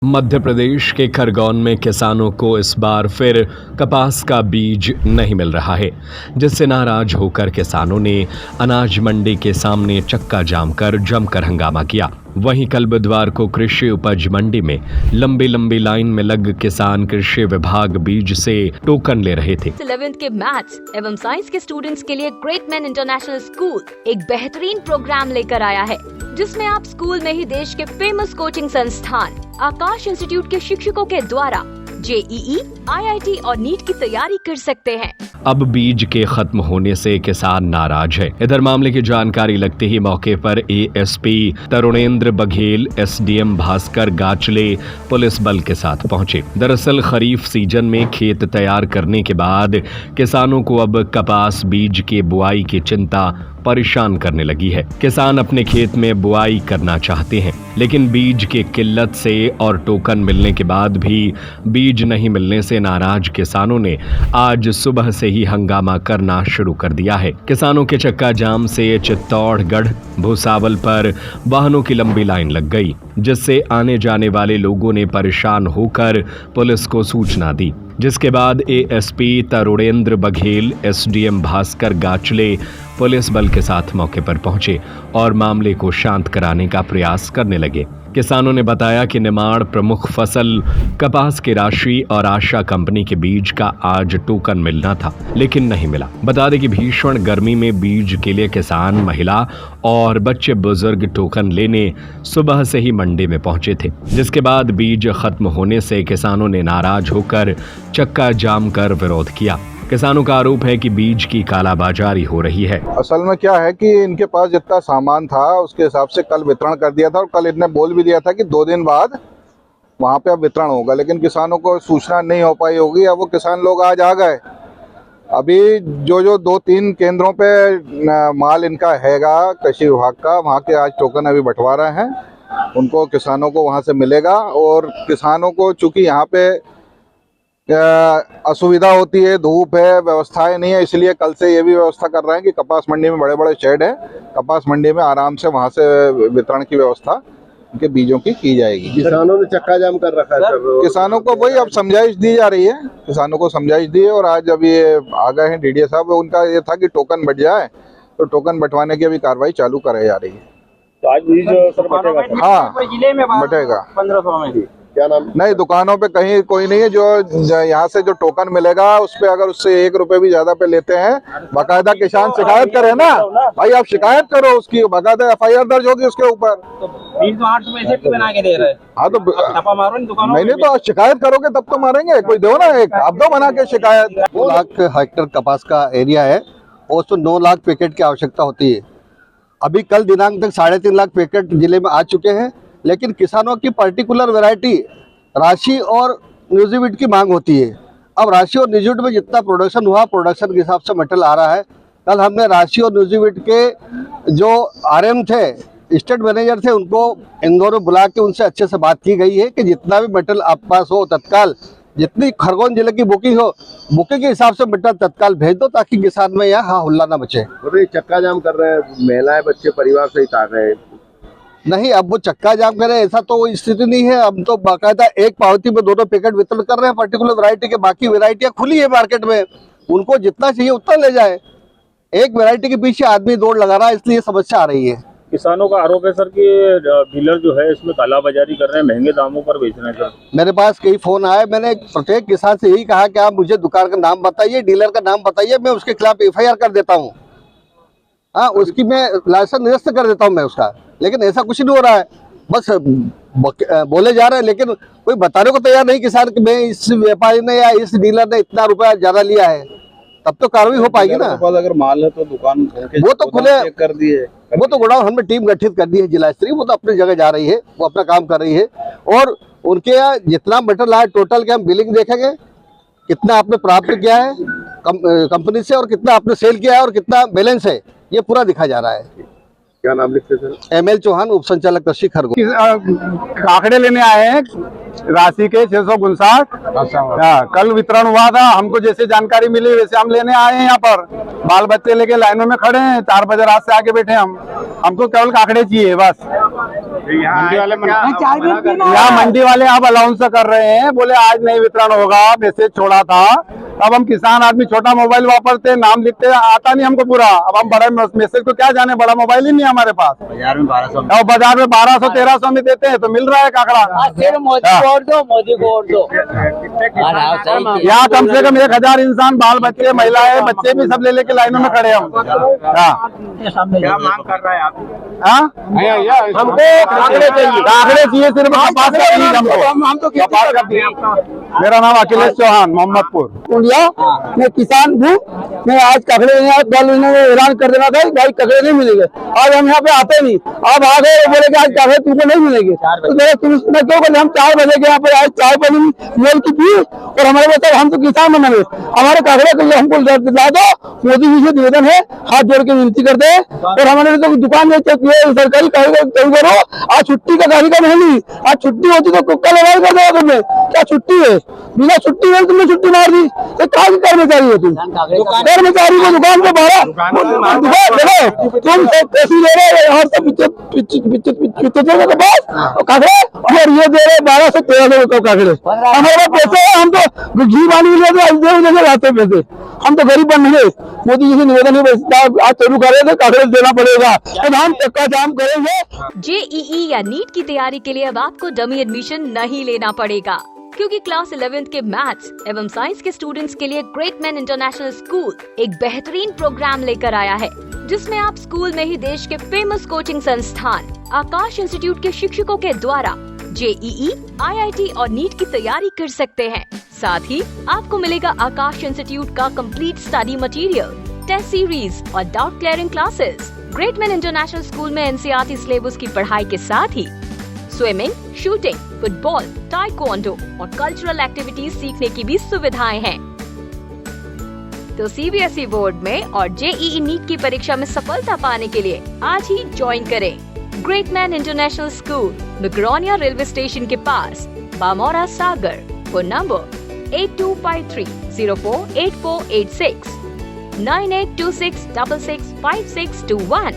मध्य प्रदेश के खरगोन में किसानों को इस बार फिर कपास का बीज नहीं मिल रहा है, जिससे नाराज होकर किसानों ने अनाज मंडी के सामने चक्का जाम कर जमकर हंगामा किया। वहीं कल बुधवार को कृषि उपज मंडी में लंबी लंबी लाइन में लग किसान कृषि विभाग बीज से टोकन ले रहे थे। 11th के मैथ्स एवं साइंस के स्टूडेंट्स के लिए ग्रेट मैन इंटरनेशनल स्कूल एक बेहतरीन प्रोग्राम लेकर आया है, जिसमें आप स्कूल में ही देश के फेमस कोचिंग संस्थान आकाश इंस्टीट्यूट के शिक्षकों के द्वारा JEE, IIT और नीट की तैयारी कर सकते हैं। अब बीज के खत्म होने से किसान नाराज है। इधर मामले की जानकारी लगते ही मौके पर ASP Tarunendra Baghel, SDM Bhaskar Gachle police बल के साथ पहुंचे। दरअसल खरीफ सीजन में खेत तैयार करने के बाद किसानों को अब कपास बीज के बुआई की चिंता परेशान करने लगी है। किसान अपने खेत में बुआई करना चाहते हैं, लेकिन बीज की किल्लत से और टोकन मिलने के बाद भी बीज नहीं मिलने से नाराज किसानों ने आज सुबह से ही हंगामा करना शुरू कर दिया है। किसानों के चक्का जाम से चित्तौड़गढ़ भूसावल पर वाहनों की लंबी लाइन लग गई, जिससे आने जाने वाले लोगों ने परेशान होकर पुलिस को सूचना दी, जिसके बाद ASP Tarunendra Baghel, SDM Bhaskar Gachle police बल के साथ मौके पर पहुंचे और मामले को शांत कराने का प्रयास करने लगे। किसानों ने बताया कि निमाड़ प्रमुख फसल कपास की राशि और आशा कंपनी के बीज का आज टोकन मिलना था, लेकिन नहीं मिला। बता दें कि भीषण गर्मी में बीज के लिए किसान, महिला और बच्चे बुजुर्ग टोकन लेने सुबह से ही मंडी में पहुंचे थे, जिसके बाद बीज खत्म होने से किसानों ने नाराज होकर चक्का जाम कर विरोध किया। किसानों का आरोप है कि बीज की कालाबाजारी हो रही है। असल में क्या है कि इनके पास जितना सामान था उसके हिसाब से कल वितरण कर दिया था और कल इनने बोल भी दिया था कि 2 दिन बाद वहाँ पे अब वितरण होगा, लेकिन किसानों को सूचना नहीं हो पाई होगी। अब वो किसान लोग आज आ गए। अभी जो 2-3 केंद्रों पे माल इनका हैगा कृषि विभाग का, वहाँ के आज टोकन अभी बंटवा रहे हैं। उनको किसानों को वहाँ से मिलेगा और किसानों को चूँकि यहाँ पे असुविधा होती है, धूप है, व्यवस्थाएं नहीं है, इसलिए कल से ये भी व्यवस्था कर रहे हैं कि कपास मंडी में बड़े बड़े शेड है, कपास मंडी में आराम से वहां से वितरण की व्यवस्था उनके बीजों की जाएगी। किसानों ने चक्का जाम कर रखा है। किसानों को वही अब समझाइश दी जा रही है, किसानों को समझाइश दी है और आज जब ये आ गए हैं DDA साहब, उनका ये था कि टोकन बट जाए तो टोकन बंटवाने की अभी कार्रवाई चालू कराई जा रही है। तो आज बीज सर बटेगा? हाँ, बटेगा। 1500 में क्या नाम? नहीं, दुकानों पे कहीं कोई नहीं है। जो यहाँ से जो टोकन मिलेगा उस पे अगर उससे 1 रुपए भी ज्यादा पे लेते हैं, बाकायदा किसान शिकायत करे ना भाई, आप शिकायत करो उसकी, बाकायदा FIR दर्ज होगी उसके ऊपर। बीज तो 8 रुपए से बना के दे रहे हैं। हाँ तो छापा मारो इन दुकानों नहीं तो आप शिकायत करोगे तब तो मारेंगे। कोई दो ना, एक आप दो बना के शिकायत। 2 लाख हेक्टेयर कपास का एरिया है और उसमें 9 लाख पैकेट की आवश्यकता होती है। अभी कल दिनांक तक 3.5 लाख पैकेट जिले में आ चुके हैं, लेकिन किसानों की पर्टिकुलर वैरायटी राशि और न्यूजीवीड की मांग होती है। अब राशि और न्यूजीवीड में जितना प्रोडक्शन हुआ, प्रोडक्शन के हिसाब से मटेरियल आ रहा है। कल हमने राशि और न्यूजीवीड के जो RM थे, स्टेट मैनेजर थे, उनको इंदौर में बुला के उनसे अच्छे से बात की गई है कि जितना भी मटेरियल आप पास हो तत्काल, जितनी खरगोन जिले की बुकिंग हो, बुकिंग के हिसाब से मटेरियल तत्काल भेज दो, ताकि किसान में यहाँ हाहुल्ला न मचे। चक्का जाम कर रहे हैं, महिलाएं बच्चे परिवार सहित आ गए। नहीं, अब वो चक्का जाम करे ऐसा तो वो स्थिति नहीं है। हम तो बाकायदा एक पावती में 2 पैकेट वितरण कर रहे हैं पर्टिकुलर वैरायटी के। बाकी वैरायटियां खुली है मार्केट में, उनको जितना चाहिए उतना ले जाए। एक वैरायटी के पीछे आदमी दौड़ लगा रहा है, इसलिए समस्या आ रही है। किसानों का आरोप है सर कि डीलर जो है इसमें कालाबाजारी कर रहे हैं, महंगे दामों पर बेच रहे हैं। सर मेरे पास कई फोन आए, मैंने प्रत्येक किसान से यही कहा कि आप मुझे दुकान का नाम बताइए, डीलर का नाम बताइए, मैं उसके खिलाफ FIR कर देता हूँ। हाँ, उसकी मैं लाइसेंस निरस्त कर देता हूँ मैं उसका, लेकिन ऐसा कुछ नहीं हो रहा है। बस बोले जा रहे हैं, लेकिन कोई बताने को तैयार नहीं किसान कि मैं इस व्यापारी ने या इस डीलर ने इतना रुपया ज्यादा लिया है, तब तो कार्रवाई हो पाएगी ना। अगर माल है तो दुकान वो तो खुले कर दिए, वो तो गोडाउन हमने टीम गठित कर दी है जिला स्तरीय, वो तो अपनी जगह जा रही है, वो अपना काम कर रही है। और उनके यहाँ जितना मटेरियल आया टोटल के हम बिलिंग देखेंगे, कितना आपने प्राप्त किया है कंपनी से और कितना आपने सेल किया है और कितना बैलेंस है, ये पूरा दिखा जा रहा है। क्या नाम लिखते सर? ML चौहान, उप संचालक कृषि खरगोन। आंकड़े लेने आए हैं राशि के 659। कल वितरण हुआ था, हमको जैसे जानकारी मिली वैसे हम लेने आए हैं यहाँ पर। बाल बच्चे लेके लाइनों में खड़े हैं, 4 बजे रात से आके बैठे हम। हमको केवल काकड़े चाहिए बस। यहाँ मंडी वाले अब अलाउंस कर रहे हैं, बोले आज नहीं वितरण होगा, मैसेज छोड़ा था। अब हम किसान आदमी छोटा मोबाइल वापरते, नाम लिखते, आता नहीं हमको पूरा। अब हम बड़ा मैसेज को क्या जाने, बड़ा मोबाइल ही नहीं हमारे पास। बाजार में 1200-1300 में देते हैं तो मिल रहा है काकड़ा। मोदी को और दो। यहाँ कम से कम 1000 इंसान, बाल बच्चे, महिलाएं, बच्चे भी सब ले लेके लाइनों में खड़े हम। क्या मांग कर रहा है आप? हमको काकड़े चाहिए, सिर्फ कपास का बीज हमको। मेरा नाम अखिलेश चौहान, मोहम्मदपुर। मैं किसान हूँ। मैं आज काकड़े कल ऐलान कर देना था भाई काकड़े नहीं मिलेंगे, आज हम यहाँ पे आते नहीं। अब आ गए बोले कि आज काकड़े तुमको नहीं मिलेंगे, तो तुम क्यों बोले? हम 4 बजे के यहाँ पे आज चाय पानी मोल की पी और हमारे पास हम तो किसान बने, हमारे काकड़े को हमको ला दो। मोदी जी से निवेदन है, हाथ जोड़ के विनती करते हैं। और हमारे तो दुकान में सरकारी करो, आज छुट्टी का कार्यक्रम है नहीं, आज छुट्टी होती तो कल ऐलान कर देगा तुमने। क्या छुट्टी है? बिना छुट्टी है तुमने छुट्टी मार दी। कहाँ की कर्मचारी हो तुम? कर्मचारी को दुकान पे बाहर देखो, तुम पैसे ले रहे और सब 75 के पास काकड़े, और ये दे रहे 1200-1300 का काकड़े। हमारे पास पैसे है, हम तो घी पानी लाते पैसे, हम तो गरीब बन रहे। मोदी जी से निवेदन है आज शुरू करे तो काकड़े देना पड़ेगा, हम चक्का जाम करेंगे। जेईई या नीट की तैयारी के लिए अब आपको डमी एडमिशन नहीं लेना पड़ेगा, क्योंकि क्लास 11th के मैथ्स एवं साइंस के स्टूडेंट्स के लिए ग्रेट मैन इंटरनेशनल स्कूल एक बेहतरीन प्रोग्राम लेकर आया है, जिसमें आप स्कूल में ही देश के फेमस कोचिंग संस्थान आकाश इंस्टीट्यूट के शिक्षकों के द्वारा जेईई, आईआईटी और नीट की तैयारी कर सकते हैं। साथ ही आपको मिलेगा आकाश इंस्टीट्यूट का complete study material, test series और doubt clearing classes. Great man international school में एनसीईआरटी सिलेबस की पढ़ाई के साथ ही स्विमिंग, शूटिंग, फुटबॉल, ताइक्वांडो और कल्चरल एक्टिविटीज सीखने की भी सुविधाएं हैं। तो सीबीएसई बोर्ड में और जेईई नीट की परीक्षा में सफलता पाने के लिए आज ही ज्वाइन करें great man international school, Bikrauniya railway station के पास, बामौरा सागर। Phone number 8253048486, 9826665621।